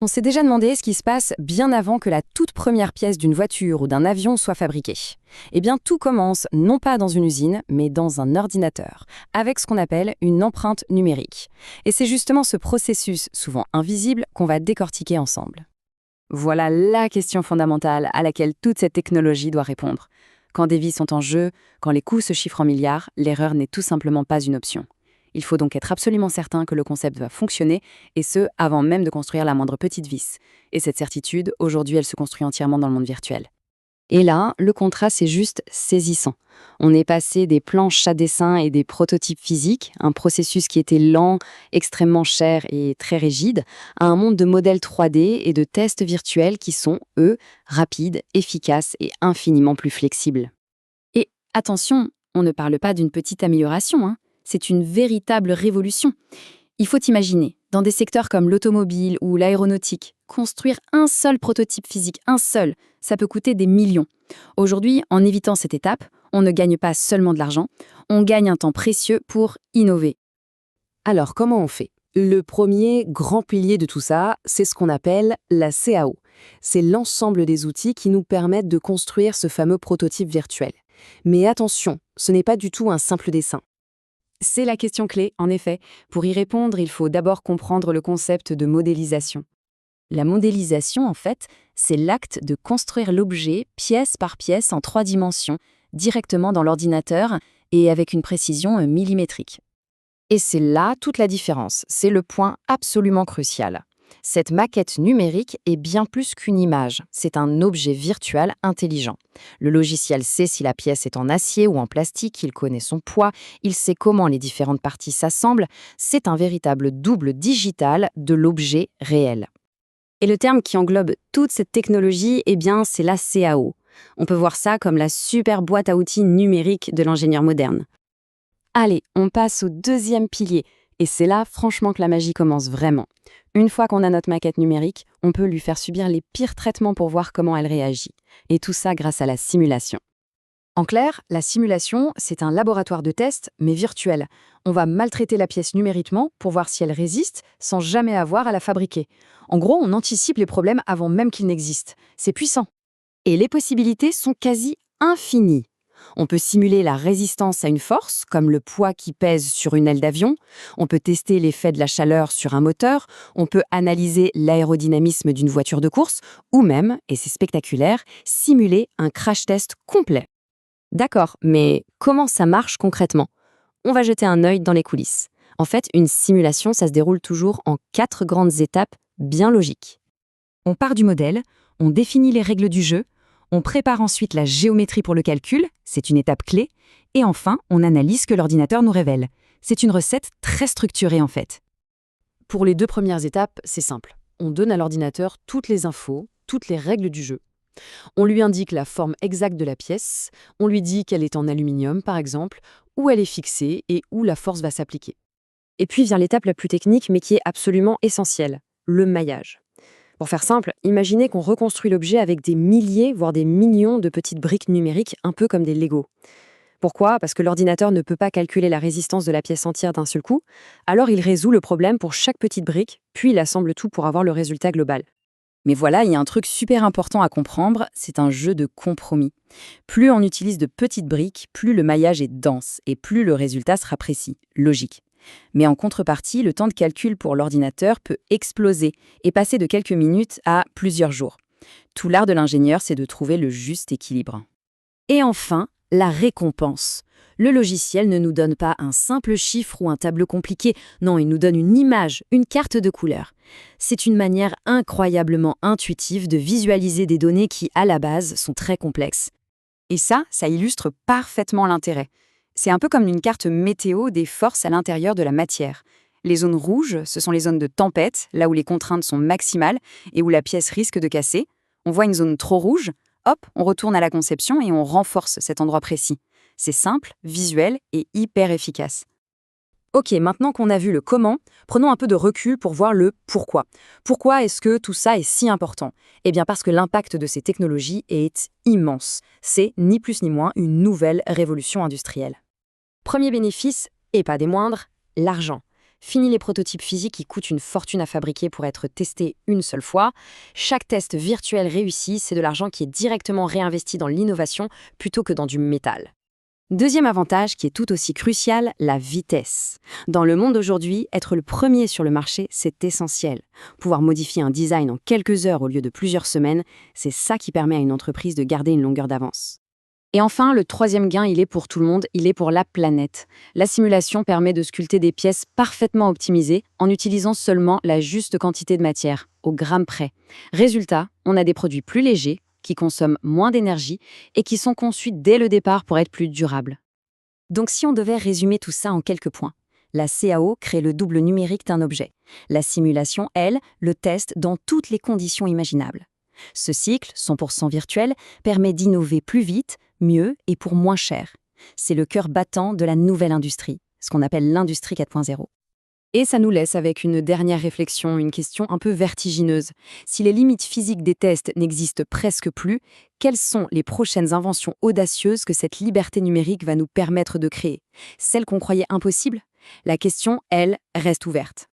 On s'est déjà demandé ce qui se passe bien avant que la toute première pièce d'une voiture ou d'un avion soit fabriquée. Eh bien, tout commence non pas dans une usine, mais dans un ordinateur, avec ce qu'on appelle une empreinte numérique. Et c'est justement ce processus, souvent invisible, qu'on va décortiquer ensemble. Voilà la question fondamentale à laquelle toute cette technologie doit répondre. Quand des vies sont en jeu, quand les coûts se chiffrent en milliards, l'erreur n'est tout simplement pas une option. Il faut donc être absolument certain que le concept va fonctionner, et ce, avant même de construire la moindre petite vis. Et cette certitude, aujourd'hui, elle se construit entièrement dans le monde virtuel. Et là, le contraste est juste saisissant. On est passé des planches à dessin et des prototypes physiques, un processus qui était lent, extrêmement cher et très rigide, à un monde de modèles 3D et de tests virtuels qui sont, eux, rapides, efficaces et infiniment plus flexibles. Et attention, on ne parle pas d'une petite amélioration, hein. C'est une véritable révolution. Il faut imaginer, dans des secteurs comme l'automobile ou l'aéronautique, construire un seul prototype physique, un seul, ça peut coûter des millions. Aujourd'hui, en évitant cette étape, on ne gagne pas seulement de l'argent, on gagne un temps précieux pour innover. Alors, comment on fait? Le premier grand pilier de tout ça, c'est ce qu'on appelle la CAO. C'est l'ensemble des outils qui nous permettent de construire ce fameux prototype virtuel. Mais attention, ce n'est pas du tout un simple dessin. C'est la question clé, en effet. Pour y répondre, il faut d'abord comprendre le concept de modélisation. La modélisation, en fait, c'est l'acte de construire l'objet pièce par pièce en 3 dimensions, directement dans l'ordinateur et avec une précision millimétrique. Et c'est là toute la différence, c'est le point absolument crucial. Cette maquette numérique est bien plus qu'une image, c'est un objet virtuel intelligent. Le logiciel sait si la pièce est en acier ou en plastique, il connaît son poids, il sait comment les différentes parties s'assemblent, c'est un véritable double digital de l'objet réel. Et le terme qui englobe toute cette technologie, eh bien, c'est la CAO. On peut voir ça comme la super boîte à outils numérique de l'ingénieur moderne. Allez, on passe au deuxième pilier. Et c'est là, franchement, que la magie commence vraiment. Une fois qu'on a notre maquette numérique, on peut lui faire subir les pires traitements pour voir comment elle réagit. Et tout ça grâce à la simulation. En clair, la simulation, c'est un laboratoire de test, mais virtuel. On va maltraiter la pièce numériquement pour voir si elle résiste sans jamais avoir à la fabriquer. En gros, on anticipe les problèmes avant même qu'ils n'existent. C'est puissant. Et les possibilités sont quasi infinies. On peut simuler la résistance à une force, comme le poids qui pèse sur une aile d'avion. On peut tester l'effet de la chaleur sur un moteur. On peut analyser l'aérodynamisme d'une voiture de course. Ou même, et c'est spectaculaire, simuler un crash test complet. D'accord, mais comment ça marche concrètement? On va jeter un œil dans les coulisses. En fait, une simulation, ça se déroule toujours en 4 grandes étapes bien logiques. On part du modèle, on définit les règles du jeu, on prépare ensuite la géométrie pour le calcul, c'est une étape clé, et enfin, on analyse ce que l'ordinateur nous révèle. C'est une recette très structurée en fait. Pour les 2 premières étapes, c'est simple. On donne à l'ordinateur toutes les infos, toutes les règles du jeu. On lui indique la forme exacte de la pièce, on lui dit qu'elle est en aluminium par exemple, où elle est fixée et où la force va s'appliquer. Et puis vient l'étape la plus technique mais qui est absolument essentielle, le maillage. Pour faire simple, imaginez qu'on reconstruit l'objet avec des milliers, voire des millions de petites briques numériques, un peu comme des Lego. Pourquoi? Parce que l'ordinateur ne peut pas calculer la résistance de la pièce entière d'un seul coup, alors il résout le problème pour chaque petite brique, puis il assemble tout pour avoir le résultat global. Mais voilà, il y a un truc super important à comprendre, c'est un jeu de compromis. Plus on utilise de petites briques, plus le maillage est dense et plus le résultat sera précis, logique. Mais en contrepartie, le temps de calcul pour l'ordinateur peut exploser et passer de quelques minutes à plusieurs jours. Tout l'art de l'ingénieur, c'est de trouver le juste équilibre. Et enfin, la récompense. Le logiciel ne nous donne pas un simple chiffre ou un tableau compliqué, non, il nous donne une image, une carte de couleurs. C'est une manière incroyablement intuitive de visualiser des données qui, à la base, sont très complexes. Et ça illustre parfaitement l'intérêt. C'est un peu comme une carte météo des forces à l'intérieur de la matière. Les zones rouges, ce sont les zones de tempête, là où les contraintes sont maximales et où la pièce risque de casser. On voit une zone trop rouge, hop, on retourne à la conception et on renforce cet endroit précis. C'est simple, visuel et hyper efficace. Ok, maintenant qu'on a vu le comment, prenons un peu de recul pour voir le pourquoi. Pourquoi est-ce que tout ça est si important? Eh bien parce que l'impact de ces technologies est immense. C'est ni plus ni moins une nouvelle révolution industrielle. Premier bénéfice, et pas des moindres, l'argent. Fini les prototypes physiques qui coûtent une fortune à fabriquer pour être testés une seule fois. Chaque test virtuel réussi, c'est de l'argent qui est directement réinvesti dans l'innovation plutôt que dans du métal. Deuxième avantage qui est tout aussi crucial, la vitesse. Dans le monde d'aujourd'hui, être le premier sur le marché, c'est essentiel. Pouvoir modifier un design en quelques heures au lieu de plusieurs semaines, c'est ça qui permet à une entreprise de garder une longueur d'avance. Et enfin, le troisième gain, il est pour tout le monde, il est pour la planète. La simulation permet de sculpter des pièces parfaitement optimisées en utilisant seulement la juste quantité de matière, au gramme près. Résultat, on a des produits plus légers, qui consomment moins d'énergie et qui sont conçus dès le départ pour être plus durables. Donc si on devait résumer tout ça en quelques points, la CAO crée le double numérique d'un objet. La simulation, elle, le teste dans toutes les conditions imaginables. Ce cycle, 100% virtuel, permet d'innover plus vite, mieux et pour moins cher. C'est le cœur battant de la nouvelle industrie, ce qu'on appelle l'industrie 4.0. Et ça nous laisse avec une dernière réflexion, une question un peu vertigineuse. Si les limites physiques des tests n'existent presque plus, quelles sont les prochaines inventions audacieuses que cette liberté numérique va nous permettre de créer? Celles qu'on croyait impossibles? La question, elle, reste ouverte.